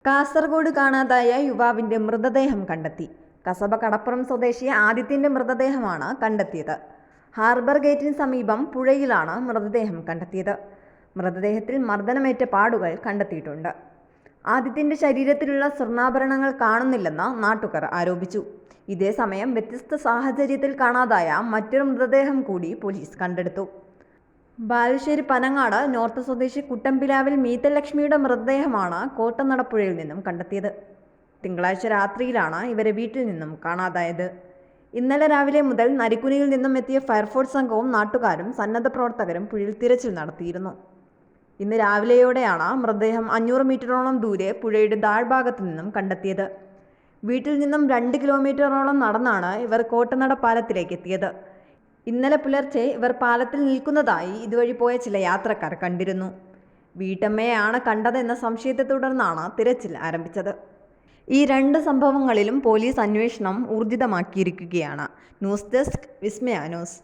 കാസർഗോഡ് കാണാതായ യുവാവിന്റെ മൃതദേഹം കണ്ടെത്തി. കസബ കടപ്പുറം സ്വദേശി ആദിത്യന്റെ മൃതദേഹമാണ് കണ്ടെത്തിയത്. ഹാർബർ ഗേറ്റിന് സമീപം പുഴയിലാണ് മൃതദേഹം കണ്ടെത്തിയത്. മൃതദേഹത്തിൽ മർദ്ദനമേറ്റ പാടുകൾ കണ്ടെത്തിയിട്ടുണ്ട്. ആദിത്യന്റെ ശരീരത്തിലുള്ള സ്വർണ്ണാഭരണങ്ങൾ കാണുന്നില്ലെന്ന് നാട്ടുകാർ ആരോപിച്ചു. ഇതേസമയം വ്യത്യസ്ത സാഹചര്യത്തിൽ കാണാതായ മറ്റൊരു മൃതദേഹം കൂടി പോലീസ് കണ്ടെടുത്തു. ബാലുശ്ശേരി പനങ്ങാട് നോർത്ത് സ്വദേശി കുട്ടമ്പിലാവിൽ മീത്തലക്ഷ്മിയുടെ മൃതദേഹമാണ് കോട്ടനടപ്പുഴയിൽ നിന്നും കണ്ടെത്തിയത്. തിങ്കളാഴ്ച രാത്രിയിലാണ് ഇവരെ വീട്ടിൽ നിന്നും കാണാതായത്. ഇന്നലെ രാവിലെ മുതൽ നരിക്കുനിയിൽ നിന്നും എത്തിയ ഫയർഫോഴ്സ് സംഘവും നാട്ടുകാരും സന്നദ്ധ പ്രവർത്തകരും പുഴയിൽ തിരച്ചിൽ നടത്തിയിരുന്നു. ഇന്ന് രാവിലെയോടെയാണ് മൃതദേഹം 500 മീറ്ററോളം ദൂരെ പുഴയുടെ താഴ്ഭാഗത്തു നിന്നും കണ്ടെത്തിയത്. വീട്ടിൽ നിന്നും 2 കിലോമീറ്ററോളം നടന്നാണ് ഇവർ കോട്ടനട പാലത്തിലേക്ക് എത്തിയത്. ഇന്നലെ പുലർച്ചെ ഇവർ പാലത്തിൽ നിൽക്കുന്നതായി ഇതുവഴി പോയ ചില യാത്രക്കാർ കണ്ടിരുന്നു. വീട്ടമ്മയെയാണ് കണ്ടതെന്ന സംശയത്തെ തുടർന്നാണ് തിരച്ചിൽ ആരംഭിച്ചത്. ഈ 2 സംഭവങ്ങളിലും പോലീസ് അന്വേഷണം ഊർജിതമാക്കിയിരിക്കുകയാണ്. ന്യൂസ് ഡെസ്ക് വിസ്മയ ന്യൂസ്.